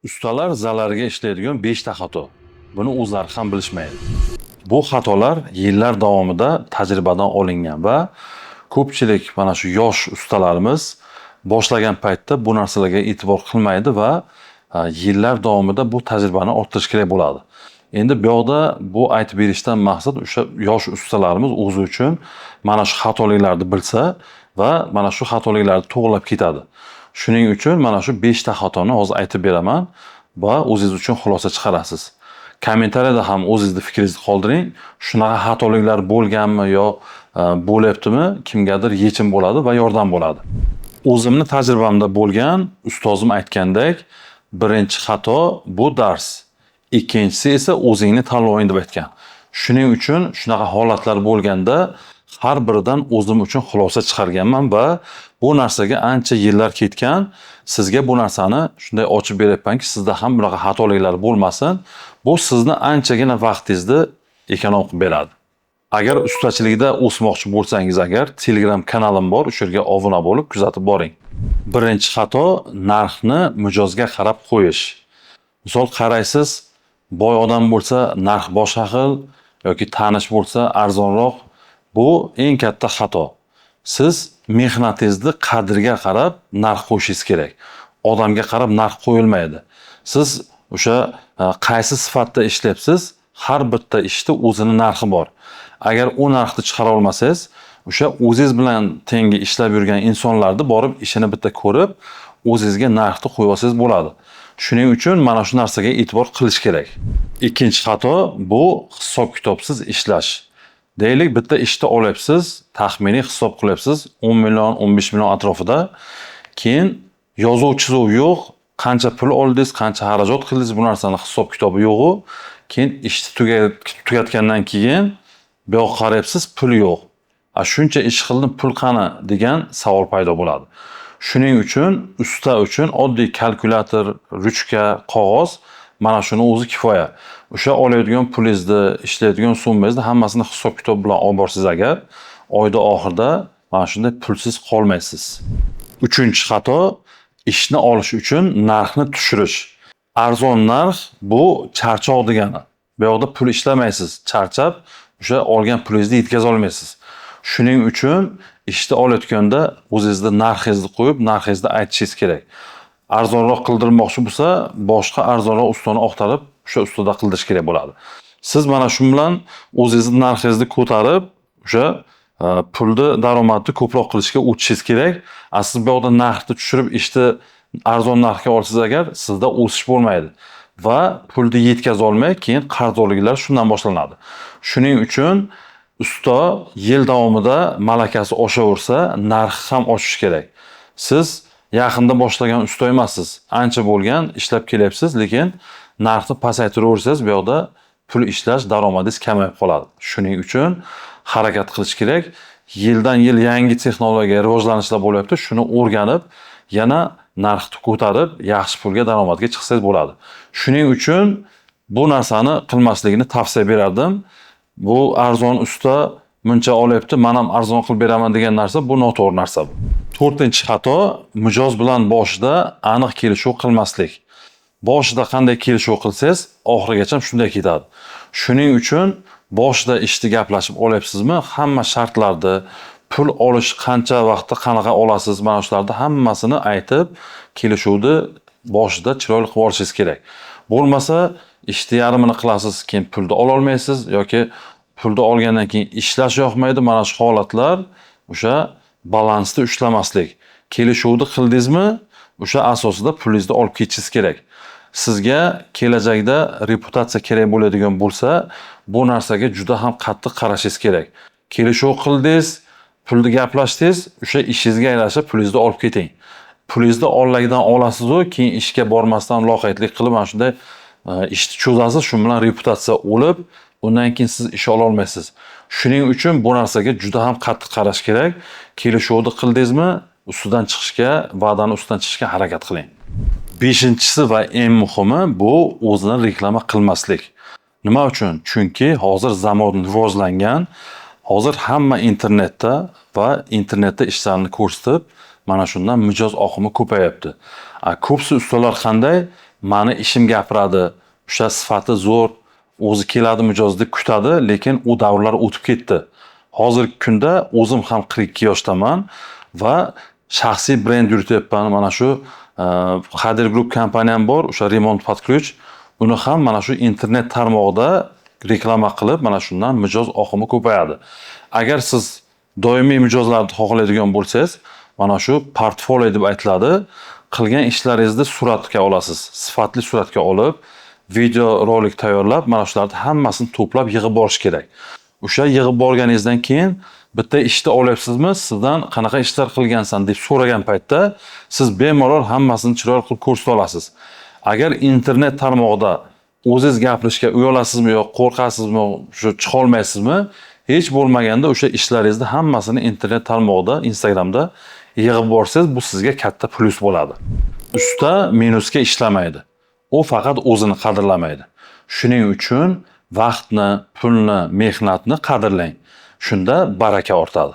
Ustalar zalariga ishlaydigan 5 ta xato. Buni o'zlari ham bilishmaydi. Bu xatolar yillar davomida tajribadan olingan va ko'pchilik mana shu yosh ustalarimiz boshlagan paytda bu narsalarga e'tibor qilmaydi va yillar davomida bu tajribani orttirish kerak bo'ladi. Endi bu yoqda bu aytib berishdan maqsad o'sha yosh ustalarimiz o'zi uchun mana shu xatoliklarni bilsa va mana shu xatoliklarni to'g'rilab ketadi. Shuning uchun mana shu 5 ta xatoni hozir aytib beraman va o'zingiz uchun xulosa chiqarasiz. Kommentariyada ham o'zingizni fikringizni qoldiring. Shunaqa xatoliklar bo'lganmi yo bo'lyaptimi, kimgadir yechim bo'ladi va yordam bo'ladi. O'zimni tajribamda bo'lgan, ustozim aytgandek, birinchi xato bu dars. Ikkinchisi esa o'zingni tanloving deb aytgan. Shuning uchun shunaqa holatlar bo'lganda har biridan o'zim uchun xulosa chiqarganman va bu narsaga ancha yillar ketgan. Sizga bu narsani shunday ochib beryapmanki, sizda ham bunaqa xatoliklar bo'lmasin. Bu sizni anchagina vaqtingizni ekonom qilib beradi. Agar ustachilikda o'smoqchi bo'lsangiz agar, Telegram kanalim bor, o'sha yerga obuna bo'lib kuzatib boring. Birinchi xato narxni mijozga qarab qo'yish. Misol qaraysiz, boy odam bo'lsa narx boshqa xil yoki tanish bo'lsa arzonroq. Bu eng katta xato. Siz mehnatingizni qadriga qarab narx qo'yishingiz kerak. Odamga qarab narx qo'yilmaydi. Siz o'sha qaysi sifatda ishlayapsiz, har bitta ishda o'zini narxi bor. Agar u narxni chiqara olmasangiz, o'sha o'zingiz bilan tengi ishlab yurgan insonlarni borib ishini bitta ko'rib, o'zingizga narxni qo'yib olsangiz bo'ladi. Shuning uchun mana shu narsaga e'tibor qilish kerak. Ikkinchi xato bu hisob-kitobsiz ishlash. Deylik bitta ishni olyapsiz, taxminiy hisob qilyapsiz 10 million, 15 million atrofida. Keyin yozuvchisi yo'q, qancha pul oldingiz, qancha xarajat qildingiz, bu narsani hisob-kitobi yo'q-u. Keyin ishni tugatgandan keyin bu yoqqa qarayapsiz, pul yo'q. Shuncha ish qildim, pul qani degan savol paydo bo'ladi. Shuning uchun usta uchun oddiy kalkulyator, ruchka, qog'oz mana shuni o'zi kifoya. O'sha olayotgan pulingizni, ishlayotgan summangizni hammasini hisob-kitob bilan olib borsiz agar, oyda oxirida mana shunday pulsiz qolmaysiz. Uchinchi xato ishni olish uchun narxni tushirish. Arzon narx bu charchoq degani. Bu yoqda pul ishlamaysiz, charchab o'sha olgan pulingizni yetkaza olmaysiz. Shuning uchun ishni olayotganda o'zingizni narxingizni qo'yib, narxingizni aytishingiz kerak. Arzonroq qildirmoqchi bo'lsa, boshqa arzonroq ustani oqtarib, o'sha ustada qildirish kerak bo'ladi. Siz mana shu bilan o'zingizni narxingizni ko'tarib, o'sha pulni, daromadni ko'proq qilishga o'tishingiz kerak. Siz bu yoqda narxni tushirib, ishni arzon narxga olsangiz agar, sizda o'sish bo'lmaydi va pulni yetkaza olmay, keyin qarzdorliklar shundan boshlanadi. Shuning uchun usta yil davomida malakasi oshaversa, narxi ham oshishi kerak. Siz yaqinda boshlagan usta emassiz. Ancha bo'lgan ishlab kelyapsiz, lekin narxni pasaytiraversangiz, bu yoqda pul ishlash daromadingiz kamayib qoladi. Shuning uchun harakat qilish kerak. Yildan yil yangi texnologiya rivojlanishlar bo'lyapti. Shuni o'rganib, yana narxni ko'tarib, yaxshi pulga daromadga chiqsangiz bo'ladi. Shuning uchun bu narsani qilmasligini tavsiya berardim. Bu arzon usta muncha olyapti, men ham arzon qilib beraman degan narsa bu noto'g'ri narsa bu. To'rtinchi xato mijoz bilan boshida aniq kelishuv qilmaslik. Boshida qanday kelishuv qilsangiz, oxirigacha shunday ketadi. Shuning uchun boshida ishni gaplashib olyapsizmi, hamma shartlarni, pul olish qancha vaqtda qanaqa olasiz, mana shularni hammasini aytib, kelishuvni boshida chiroyli qilib olishingiz kerak. Bo'lmasa, ishni yarmini qilasiz, keyin pulni ola olmaysiz yoki pulni olgandan keyin ishlash yoqmaydi. Mana shu holatlar o'sha balansni ushlamaslik. Kelishuvni qildingizmi, o'sha asosida pulingizni olib ketishingiz kerak. Sizga kelajakda reputatsiya kerak bo'ladigan bo'lsa, bu narsaga juda ham qattiq qarashingiz kerak. Kelishuv qildingiz, pulni gaplashdingiz, o'sha ishingizga yarasha pulingizni olib keting. Pulingizni onlagidan olasiz-ku, keyin ishga bormasdan loqaydlik qilib mana shunday ishni cho'zasiz, shu bilan reputatsiya o'lib, undan keyin siz ish ola olmaysiz. Shuning uchun bu narsaga juda ham qattiq qarash kerak. Kelishuvni qildingizmi, ustidan chiqishga, va'dani ustidan chiqishga harakat qiling. Beshinchisi va eng muhimi bu o'zini reklama qilmaslik. Nima uchun? Chunki hozir zamon rivojlangan, hozir hamma internetda va internetda ishlarni ko'rsatib, mana shundan mijoz oqimi ko'payapti. Ko'psi ustalar qanday? mani ishim gapiradi, o'sha sifati zo'r, o'zi keladi mijozda kutadi, lekin u davrlar o'tib ketdi. Hozirgi kunda o'zim ham 42 yoshdaman va shaxsiy brend yurityapman. Mana shu Hader Group kompaniyam bor, o'sha remont pod ключ. Uni ham mana shu internet tarmog'ida reklama qilib, mana shundan mijoz oqimi ko'payadi. Agar siz doimiy mijozlarni xohlaydigan bo'lsangiz, mana shu portfolio deb aytiladi. Qilgan ishlaringizni suratga olasiz. Sifatli suratga olib, video rolik tayyorlab, mana shularni hammasini to'plab yig'ib borish kerak. O'sha yig'ib borganingizdan keyin bitta ishni olyapsizmi, sizdan qanaqa ishlar qilgansan deb so'ragan paytda siz bemalol hammasini chiroyli qilib ko'rsata olasiz. Agar internet tarmog'ida o'zingiz gapirishga uyalasizmi yo qo'rqasizmi, shu chiqa olmaysizmi, hech bo'lmaganda o'sha ishlaringizni hammasini internet tarmog'ida, Instagramda yig'ib borsangiz, bu sizga katta plyus bo'ladi. Usta minusga ishlamaydi. U faqat o'zini qadrlamaydi. Shuning uchun vaqtni, pulni, mehnatni qadrlang. Shunda baraka ortadi.